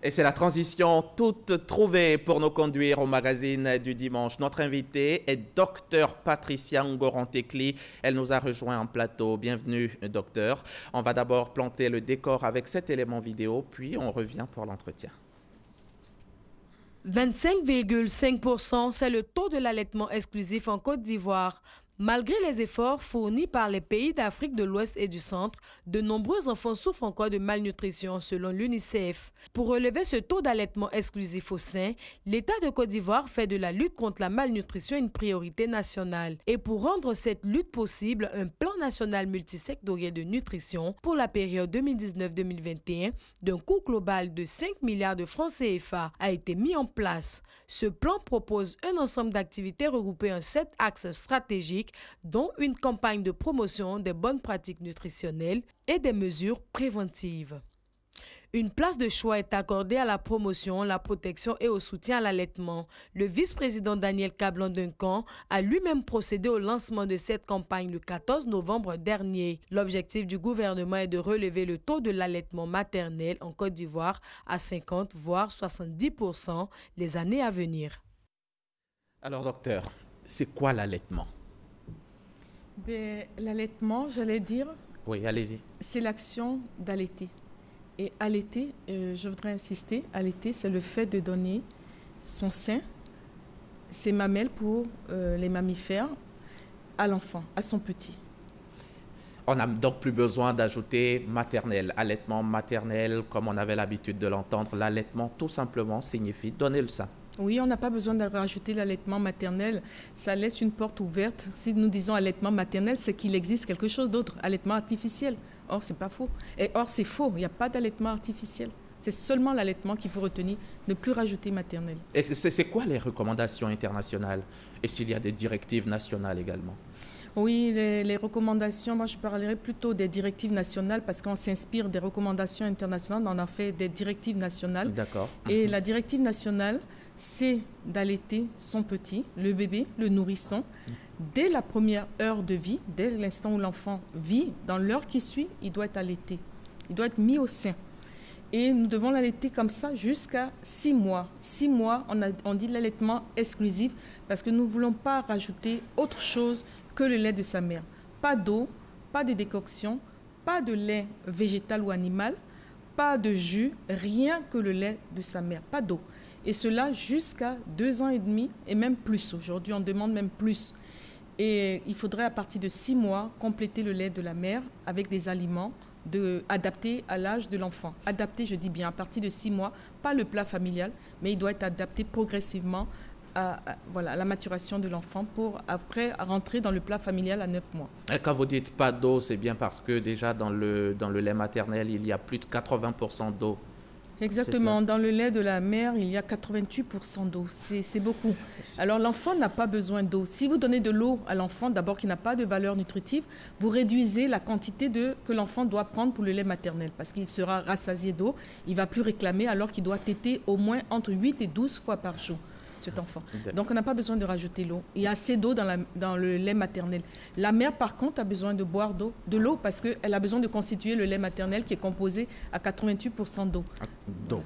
Et c'est la transition toute trouvée pour nous conduire au magazine du dimanche. Notre invitée est Dr Patricia Ngoron-Tekli. Elle nous a rejoint en plateau. Bienvenue, docteur. On va d'abord planter le décor avec cet élément vidéo, puis on revient pour l'entretien. 25,5%, c'est le taux de l'allaitement exclusif en Côte d'Ivoire. Malgré les efforts fournis par les pays d'Afrique de l'Ouest et du Centre, de nombreux enfants souffrent encore de malnutrition selon l'UNICEF. Pour relever ce taux d'allaitement exclusif au sein, l'État de Côte d'Ivoire fait de la lutte contre la malnutrition une priorité nationale. Et pour rendre cette lutte possible, un plan national multisectoriel de nutrition pour la période 2019-2021 d'un coût global de 5 milliards de francs CFA a été mis en place. Ce plan propose un ensemble d'activités regroupées en 7 axes stratégiques, dont une campagne de promotion des bonnes pratiques nutritionnelles et des mesures préventives. Une place de choix est accordée à la promotion, la protection et au soutien à l'allaitement. Le vice-président Daniel Kablan-Duncan a lui-même procédé au lancement de cette campagne le 14 novembre dernier. L'objectif du gouvernement est de relever le taux de l'allaitement maternel en Côte d'Ivoire à 50 voire 70% les années à venir. Alors docteur, c'est quoi l'allaitement? L'allaitement, j'allais dire, oui, allez-y. C'est l'action d'allaiter. Et allaiter, je voudrais insister, allaiter, c'est le fait de donner son sein, ses mamelles pour les mammifères, à l'enfant, à son petit. On n'a donc plus besoin d'ajouter maternel, allaitement maternel, comme on avait l'habitude de l'entendre. L'allaitement, tout simplement, signifie donner le sein. Oui, on n'a pas besoin de rajouter l'allaitement maternel. Ça laisse une porte ouverte. Si nous disons allaitement maternel, c'est qu'il existe quelque chose d'autre, allaitement artificiel. Or, c'est pas faux. Et or, c'est faux. Il n'y a pas d'allaitement artificiel. C'est seulement l'allaitement qu'il faut retenir, ne plus rajouter maternel. Et c'est quoi les recommandations internationales? Et s'il y a des directives nationales également? Oui, les recommandations, moi je parlerai plutôt des directives nationales parce qu'on s'inspire des recommandations internationales, on en fait des directives nationales. D'accord. Et la directive nationale, c'est d'allaiter son petit, le bébé, le nourrisson, dès la première heure de vie, dès l'instant où l'enfant vit, dans l'heure qui suit, il doit être allaité. Il doit être mis au sein. Et nous devons l'allaiter comme ça jusqu'à 6 mois. 6 mois, on dit l'allaitement exclusif parce que nous ne voulons pas rajouter autre chose que le lait de sa mère. Pas d'eau, pas de décoction, pas de lait végétal ou animal, pas de jus, rien que le lait de sa mère, pas d'eau. Et cela jusqu'à 2 ans et demi et même plus. Aujourd'hui, on demande même plus. Et il faudrait à partir de 6 mois compléter le lait de la mère avec des aliments adaptés à l'âge de l'enfant. Adapté, je dis bien, à partir de 6 mois, pas le plat familial, mais il doit être adapté progressivement à la maturation de l'enfant pour après rentrer dans le plat familial à 9 mois. Et quand vous dites pas d'eau, c'est bien parce que déjà dans le lait maternel, il y a plus de 80% d'eau. Exactement. Dans le lait de la mère, il y a 88% d'eau. C'est beaucoup. Alors, l'enfant n'a pas besoin d'eau. Si vous donnez de l'eau à l'enfant, d'abord qui n'a pas de valeur nutritive, vous réduisez la quantité que l'enfant doit prendre pour le lait maternel parce qu'il sera rassasié d'eau. Il ne va plus réclamer alors qu'il doit téter au moins entre 8 et 12 fois par jour, cet enfant. Donc, on n'a pas besoin de rajouter l'eau. Il y a assez d'eau dans le lait maternel. La mère, par contre, a besoin de boire de l'eau parce qu'elle a besoin de constituer le lait maternel qui est composé à 88% d'eau.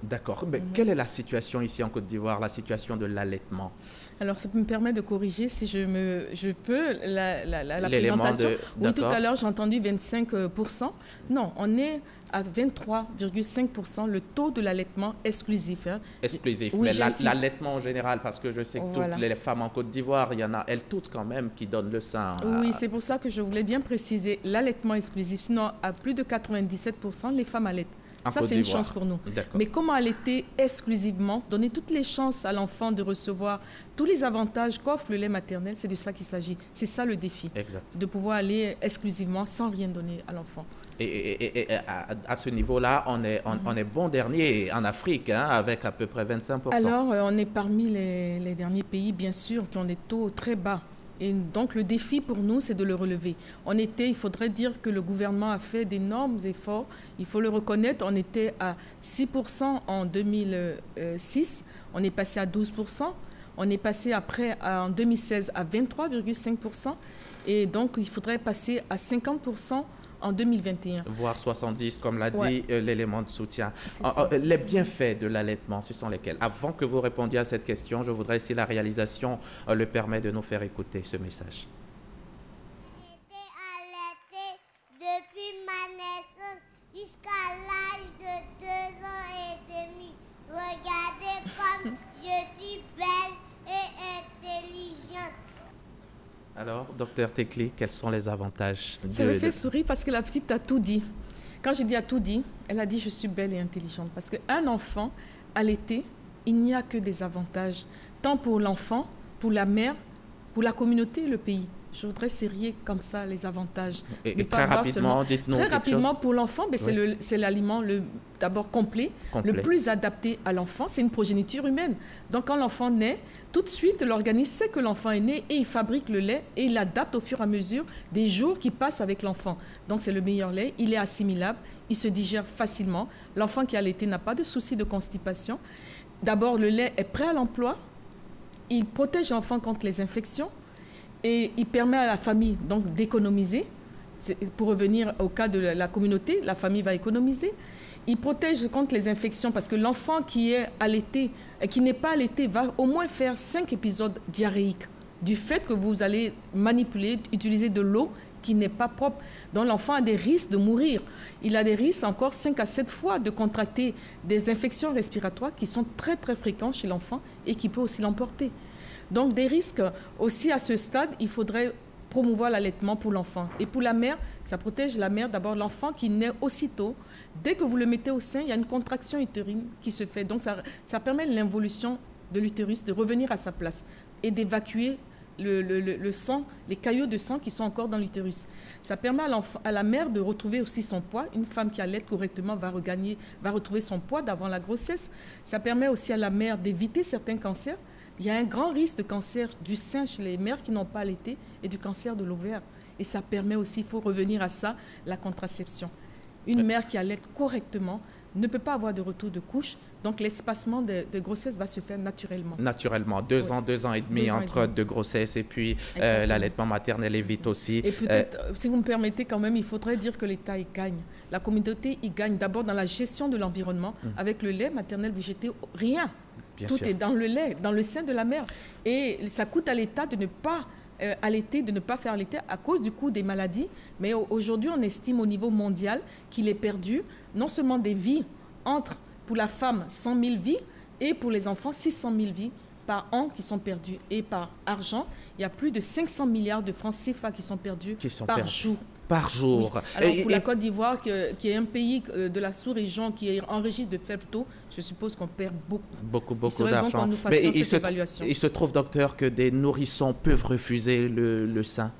D'accord. Mais quelle est la situation ici en Côte d'Ivoire, la situation de l'allaitement? Alors, ça me permet de corriger, si je peux, la présentation. Oui, tout à l'heure, j'ai entendu 25%. Non, on est à 23,5% le taux de l'allaitement exclusif. Hein. Exclusif, oui, mais l'allaitement en général, parce que je sais que toutes les femmes en Côte d'Ivoire, il y en a elles toutes quand même qui donnent le sein. Oui, c'est pour ça que je voulais bien préciser l'allaitement exclusif. Sinon, à plus de 97%, les femmes allaitent. Ça, c'est une chance pour nous. Mais comment allaiter exclusivement, donner toutes les chances à l'enfant de recevoir tous les avantages qu'offre le lait maternel, c'est de ça qu'il s'agit. C'est ça le défi, de pouvoir aller exclusivement sans rien donner à l'enfant. Et à ce niveau-là, on est bon dernier en Afrique, hein, avec à peu près 25%. Alors, on est parmi les derniers pays, bien sûr, qui ont des taux très bas. Et donc, le défi pour nous, c'est de le relever. Il faudrait dire que le gouvernement a fait d'énormes efforts. Il faut le reconnaître. On était à 6% en 2006. On est passé à 12%. On est passé après, en 2016, à 23,5%. Et donc, il faudrait passer à 50% en 2021. Voire 70, comme l'a dit l'élément de soutien. Les bienfaits de l'allaitement, ce sont lesquels? Avant que vous répondiez à cette question, je voudrais, si la réalisation le permet, de nous faire écouter ce message. J'ai été allaitée depuis ma naissance jusqu'à l'âge de 2 ans et demi. Regardez comme je suis belle et intelligente. Alors, docteur Tekli, quels sont les avantages Ça me fait sourire parce que la petite a tout dit. Quand je dis a tout dit, elle a dit je suis belle et intelligente. Parce qu'un enfant allaité, il n'y a que des avantages, tant pour l'enfant, pour la mère, pour la communauté et le pays. Je voudrais serrer comme ça les avantages. Et très rapidement, dites-nous très quelque rapidement, chose. pour l'enfant, c'est l'aliment d'abord complet, le plus adapté à l'enfant. C'est une progéniture humaine. Donc quand l'enfant naît, tout de suite, l'organisme sait que l'enfant est né et il fabrique le lait et il l'adapte au fur et à mesure des jours qui passent avec l'enfant. Donc c'est le meilleur lait, il est assimilable, il se digère facilement. L'enfant qui a allaité n'a pas de souci de constipation. D'abord, le lait est prêt à l'emploi. Il protège l'enfant contre les infections. Et il permet à la famille donc d'économiser. Pour revenir au cas de la communauté, la famille va économiser. Il protège contre les infections parce que l'enfant qui est allaité, qui n'est pas allaité, va au moins faire 5 épisodes diarrhéiques du fait que vous allez manipuler, utiliser de l'eau qui n'est pas propre. Donc l'enfant a des risques de mourir. Il a des risques encore 5 à 7 fois de contracter des infections respiratoires qui sont très très fréquentes chez l'enfant et qui peuvent aussi l'emporter. Donc des risques aussi à ce stade, il faudrait promouvoir l'allaitement pour l'enfant. Et pour la mère, ça protège la mère, d'abord l'enfant qui naît aussitôt. Dès que vous le mettez au sein, il y a une contraction utérine qui se fait. Donc ça permet l'involution de l'utérus de revenir à sa place et d'évacuer le sang, les caillots de sang qui sont encore dans l'utérus. Ça permet à la mère de retrouver aussi son poids. Une femme qui allaite correctement va retrouver son poids d'avant la grossesse. Ça permet aussi à la mère d'éviter certains cancers. Il y a un grand risque de cancer du sein chez les mères qui n'ont pas allaité et du cancer de l'ovaire. Et ça permet aussi, il faut revenir à ça, la contraception. Une mère qui allaite correctement ne peut pas avoir de retour de couche. Donc l'espacement de grossesse va se faire naturellement. Naturellement, 2 ans, 2 ans et demi entre deux grossesses et puis l'allaitement maternel est vite aussi. Et peut-être, si vous me permettez quand même, il faudrait dire que l'État y gagne. La communauté y gagne d'abord dans la gestion de l'environnement. Avec le lait maternel, vous jetez rien. Tout est dans le lait, dans le sein de la mère. Et ça coûte à l'État de ne pas allaiter, de ne pas faire allaiter à cause du coût des maladies. Mais aujourd'hui, on estime au niveau mondial qu'il est perdu non seulement des vies pour la femme, 100 000 vies, et pour les enfants, 600 000 vies par an qui sont perdues. Et par argent, il y a plus de 500 milliards de francs CFA qui sont perdus par jour. Par jour. Oui. Alors pour la Côte d'Ivoire, qui est un pays de la sous-région qui est enregistre de faibles taux, je suppose qu'on perd beaucoup. Beaucoup d'argent. Bon mais il se trouve, docteur, que des nourrissons peuvent refuser le sein.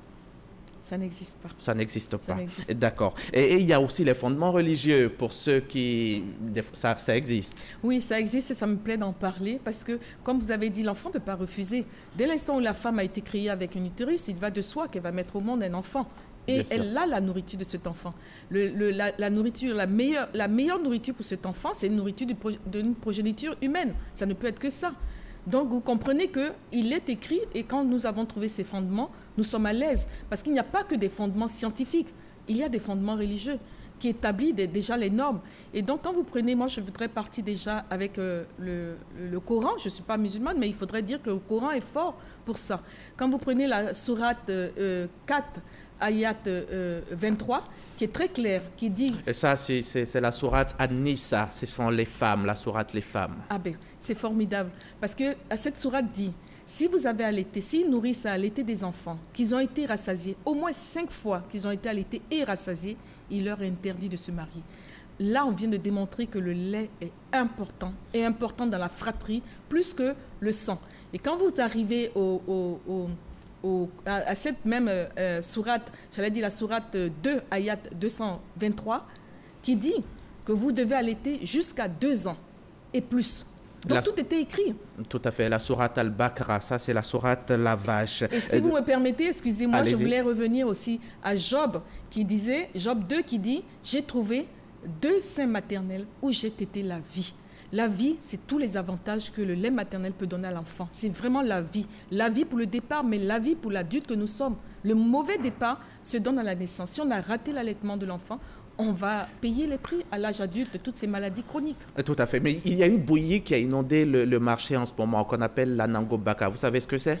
Ça n'existe pas. Ça n'existe pas. D'accord. Et il y a aussi les fondements religieux pour ceux qui... Ça existe. Oui, ça existe et ça me plaît d'en parler parce que, comme vous avez dit, l'enfant ne peut pas refuser. Dès l'instant où la femme a été créée avec un utérus, il va de soi qu'elle va mettre au monde un enfant. Et elle a la nourriture de cet enfant. La nourriture, la meilleure nourriture pour cet enfant, c'est une nourriture d'une progéniture humaine. Ça ne peut être que ça. Donc, vous comprenez qu'il est écrit et quand nous avons trouvé ces fondements, nous sommes à l'aise. Parce qu'il n'y a pas que des fondements scientifiques. Il y a des fondements religieux qui établissent déjà les normes. Et donc, quand vous prenez, moi, je voudrais partir déjà avec le Coran. Je ne suis pas musulmane, mais il faudrait dire que le Coran est fort pour ça. Quand vous prenez la sourate 4, ayat 23, qui est très clair, qui dit... Et ça, c'est la sourate An-Nisa, ce sont les femmes, la sourate les femmes. Ah ben, c'est formidable. Parce que cette sourate dit, si vous avez allaité, si une nourrice a allaité des enfants, qu'ils ont été rassasiés, au moins 5 fois qu'ils ont été allaités et rassasiés, il leur est interdit de se marier. Là, on vient de démontrer que le lait est important, et important dans la fratrie, plus que le sang. Et quand vous arrivez à cette même sourate, j'allais dire la sourate 2, ayat 223, qui dit que vous devez allaiter jusqu'à 2 ans et plus. Donc tout était écrit. Tout à fait, la sourate Al-Baqarah, ça c'est la sourate la vache. Et si vous me permettez, excusez-moi, je voulais revenir aussi à Job, Job 2 qui dit, j'ai trouvé 2 seins maternels où j'ai tété la vie. La vie, c'est tous les avantages que le lait maternel peut donner à l'enfant. C'est vraiment la vie. La vie pour le départ, mais la vie pour l'adulte que nous sommes. Le mauvais départ se donne à la naissance. Si on a raté l'allaitement de l'enfant, on va payer les prix à l'âge adulte de toutes ces maladies chroniques. Tout à fait. Mais il y a une bouillie qui a inondé le marché en ce moment, qu'on appelle la Nango Baka. Vous savez ce que c'est?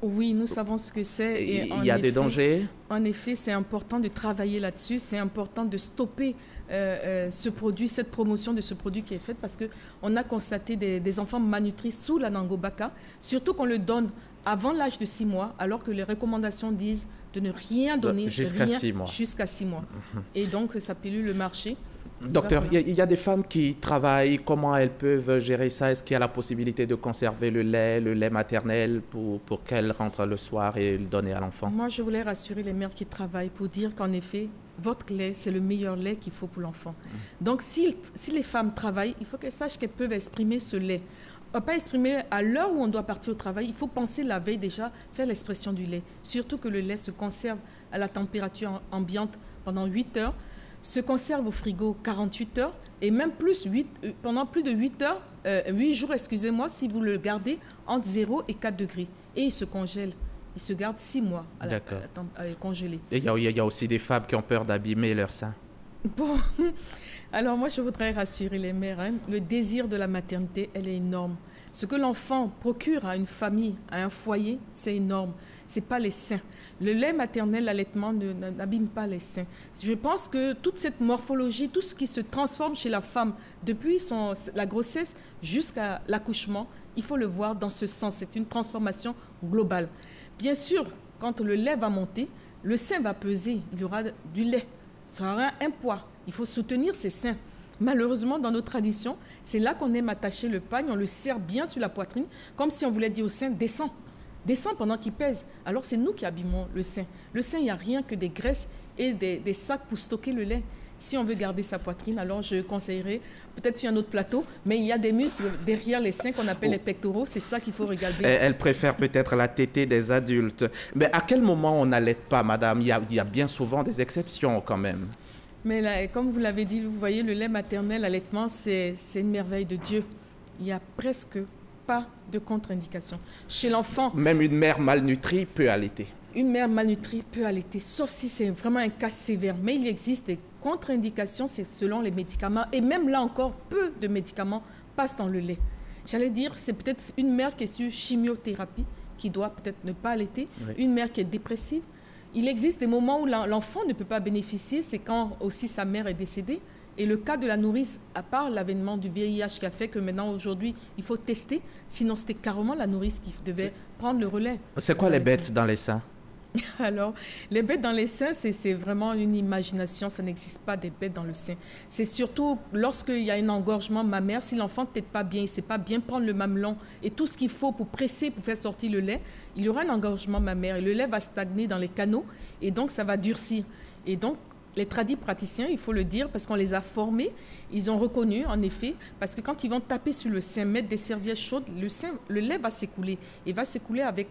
Oui, nous savons ce que c'est. Il y a des dangers? En effet, c'est important de travailler là-dessus. C'est important de stopper ce produit, cette promotion de ce produit qui est faite, parce qu'on a constaté des enfants malnutris sous la Nango Baka, surtout qu'on le donne avant l'âge de 6 mois, alors que les recommandations disent de ne rien donner jusqu'à 6 mois. Jusqu'à 6 mois. Et donc, ça pollue le marché. Docteur, il y a des femmes qui travaillent. Comment elles peuvent gérer ça? Est-ce qu'il y a la possibilité de conserver le lait maternel pour qu'elles rentrent le soir et le donner à l'enfant? Moi, je voulais rassurer les mères qui travaillent pour dire qu'en effet, votre lait, c'est le meilleur lait qu'il faut pour l'enfant. Donc, si les femmes travaillent, il faut qu'elles sachent qu'elles peuvent exprimer ce lait. On ne va pas exprimer à l'heure où on doit partir au travail. Il faut penser la veille déjà, faire l'expression du lait. Surtout que le lait se conserve à la température ambiante pendant 8 heures, se conserve au frigo 48 heures et même plus pendant plus de 8 jours, excusez-moi, si vous le gardez entre 0 et 4 degrés. Et il se congèle. Il se garde 6 mois à congelé. Et il y a aussi des femmes qui ont peur d'abîmer leur sein. Bon, alors moi je voudrais rassurer les mères. Hein. Le désir de la maternité, elle est énorme. Ce que l'enfant procure à une famille, à un foyer, c'est énorme. Ce n'est pas les seins. Le lait maternel, l'allaitement n'abîme pas les seins. Je pense que toute cette morphologie, tout ce qui se transforme chez la femme depuis la grossesse jusqu'à l'accouchement, il faut le voir dans ce sens. C'est une transformation globale. Bien sûr, quand le lait va monter, le sein va peser. Il y aura du lait. Ça aura un poids. Il faut soutenir ces seins. Malheureusement, dans nos traditions, c'est là qu'on aime attacher le pagne. On le serre bien sur la poitrine, comme si on voulait dire au sein, descends. Descends pendant qu'il pèse. Alors, c'est nous qui abîmons le sein. Le sein, il n'y a rien que des graisses et des sacs pour stocker le lait. Si on veut garder sa poitrine, alors je conseillerais, peut-être sur un autre plateau, mais il y a des muscles derrière les seins qu'on appelle les pectoraux. C'est ça qu'il faut regarder. Elle préfère peut-être la tétée des adultes. Mais à quel moment on n'allaite pas, madame? Il y a bien souvent des exceptions quand même. Mais là, comme vous l'avez dit, vous voyez, le lait maternel, l'allaitement, c'est une merveille de Dieu. Il n'y a presque pas de contre-indication. Chez l'enfant... Même une mère malnutrie peut allaiter. Une mère malnutrie peut allaiter, sauf si c'est vraiment un cas sévère. Mais il existe des contre-indications, c'est selon les médicaments. Et même là encore, peu de médicaments passent dans le lait. J'allais dire, c'est peut-être une mère qui est sur chimiothérapie, qui doit peut-être ne pas allaiter. Oui. Une mère qui est dépressive. Il existe des moments où l'enfant ne peut pas bénéficier, c'est quand aussi sa mère est décédée. Et le cas de la nourrice, à part l'avènement du VIH qui a fait que maintenant, aujourd'hui, il faut tester. Sinon, c'était carrément la nourrice qui devait prendre le relais. C'est quoi les bêtes dans les seins? Alors, les bêtes dans les seins, c'est vraiment une imagination. Ça n'existe pas des bêtes dans le sein. C'est surtout lorsqu'il y a un engorgement mammaire, si l'enfant ne tète pas bien, il ne sait pas bien prendre le mamelon et tout ce qu'il faut pour presser, pour faire sortir le lait, il y aura un engorgement mammaire et le lait va stagner dans les canaux et donc ça va durcir. Et donc, les tradis praticiens, il faut le dire, parce qu'on les a formés, ils ont reconnu, en effet, parce que quand ils vont taper sur le sein, mettre des serviettes chaudes, le lait va s'écouler. Et va s'écouler avec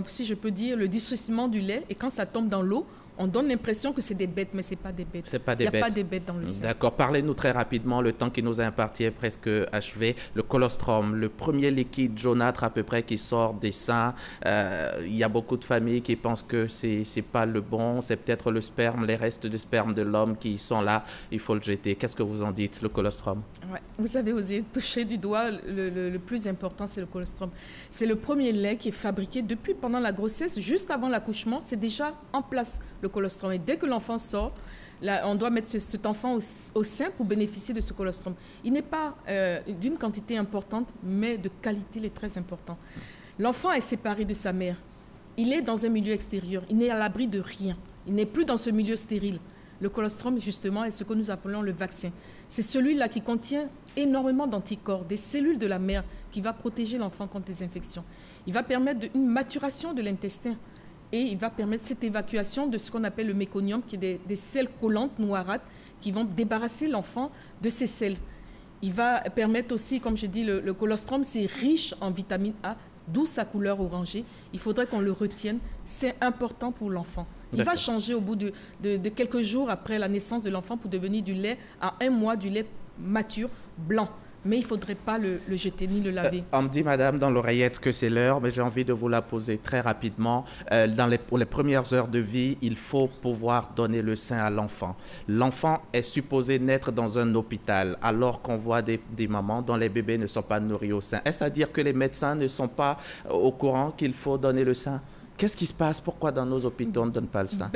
si je peux dire, le distressement du lait. Et quand ça tombe dans l'eau, on donne l'impression que c'est des bêtes, mais ce n'est pas des bêtes. Il n'y a pas des bêtes dans le sein. D'accord. Parlez-nous très rapidement, le temps qui nous est imparti est presque achevé. Le colostrum, le premier liquide jaunâtre à peu près qui sort des seins. Il y a beaucoup de familles qui pensent que ce n'est pas le bon, c'est peut-être le sperme, les restes de sperme de l'homme qui sont là. Il faut le jeter. Qu'est-ce que vous en dites, le colostrum? Ouais. Vous avez osé toucher du doigt le plus important, c'est le colostrum. C'est le premier lait qui est fabriqué depuis pendant la grossesse, juste avant l'accouchement. C'est déjà en place, le colostrum. Et dès que l'enfant sort, là, on doit mettre cet enfant au sein pour bénéficier de ce colostrum. Il n'est pas d'une quantité importante, mais de qualité, il est très important. L'enfant est séparé de sa mère. Il est dans un milieu extérieur. Il n'est à l'abri de rien. Il n'est plus dans ce milieu stérile. Le colostrum, justement, est ce que nous appelons le vaccin. C'est celui-là qui contient énormément d'anticorps, des cellules de la mère, qui va protéger l'enfant contre les infections. Il va permettre une maturation de l'intestin. Et il va permettre cette évacuation de ce qu'on appelle le méconium, qui est des selles collantes noirâtres qui vont débarrasser l'enfant de ces selles. Il va permettre aussi, comme je dis, le colostrum, c'est riche en vitamine A, d'où sa couleur orangée. Il faudrait qu'on le retienne. C'est important pour l'enfant. Il va changer au bout de quelques jours après la naissance de l'enfant pour devenir du lait à 1 mois, du lait mature, blanc. mais il ne faudrait pas le jeter ni le laver. On me dit, madame, dans l'oreillette que c'est l'heure, mais j'ai envie de vous la poser très rapidement. Pour les premières heures de vie, il faut pouvoir donner le sein à l'enfant. L'enfant est supposé naître dans un hôpital, alors qu'on voit des mamans dont les bébés ne sont pas nourris au sein. Est-ce à dire que les médecins ne sont pas au courant qu'il faut donner le sein? Qu'est-ce qui se passe? Pourquoi dans nos hôpitaux, on ne donne pas le sein?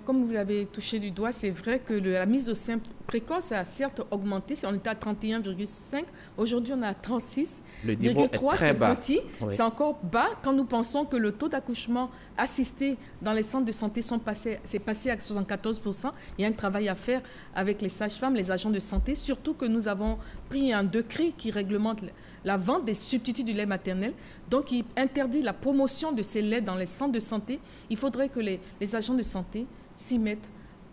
Comme vous l'avez touché du doigt, c'est vrai que la mise au sein précoce a certes augmenté. On était à 31,5. Aujourd'hui, on est à 36. Le niveau est très bas. C'est petit. Oui. C'est encore bas quand nous pensons que le taux d'accouchement assisté dans les centres de santé s'est passé à 74%. Il y a un travail à faire avec les sages-femmes, les agents de santé, surtout que nous avons pris un décret qui réglemente la vente des substituts du lait maternel, donc il interdit la promotion de ces laits dans les centres de santé. Il faudrait que les agents de santé s'y mettent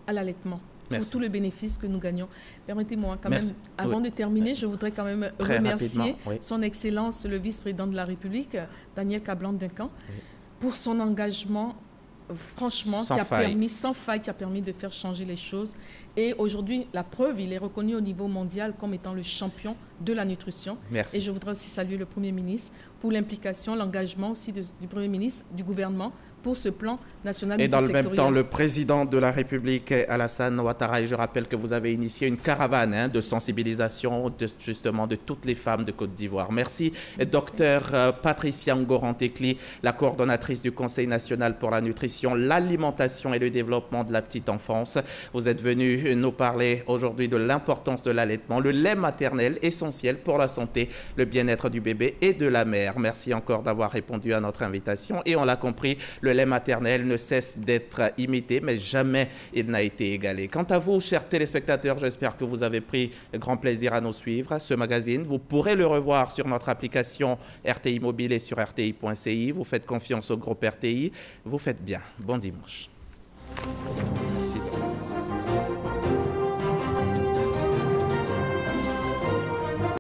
à l'allaitement pour tout le bénéfice que nous gagnons. Permettez-moi quand même, avant de terminer, je voudrais quand même remercier son Excellence, le vice-président de la République, Daniel Kablan-Duncan, pour son engagement franchement, qui a permis de faire changer les choses. Et aujourd'hui, la preuve, il est reconnu au niveau mondial comme étant le champion de la nutrition. Merci. Et je voudrais aussi saluer le Premier ministre pour l'implication, l'engagement aussi du Premier ministre, du gouvernement, pour ce plan national multisectoriel. Et dans le même temps, le président de la République, Alassane Ouattara, et je rappelle que vous avez initié une caravane de sensibilisation justement de toutes les femmes de Côte d'Ivoire. Merci, docteur Patricia Ngoran-Tekli, la coordonnatrice du Conseil national pour la nutrition, l'alimentation et le développement de la petite enfance. Vous êtes venue nous parler aujourd'hui de l'importance de l'allaitement, le lait maternel essentiel pour la santé, le bien-être du bébé et de la mère. Merci encore d'avoir répondu à notre invitation. Et on l'a compris, le lait maternel ne cesse d'être imité, mais jamais il n'a été égalé. Quant à vous, chers téléspectateurs, j'espère que vous avez pris grand plaisir à nous suivre. Ce magazine, vous pourrez le revoir sur notre application RTI Mobile et sur rti.ci. Vous faites confiance au groupe RTI. Vous faites bien. Bon dimanche.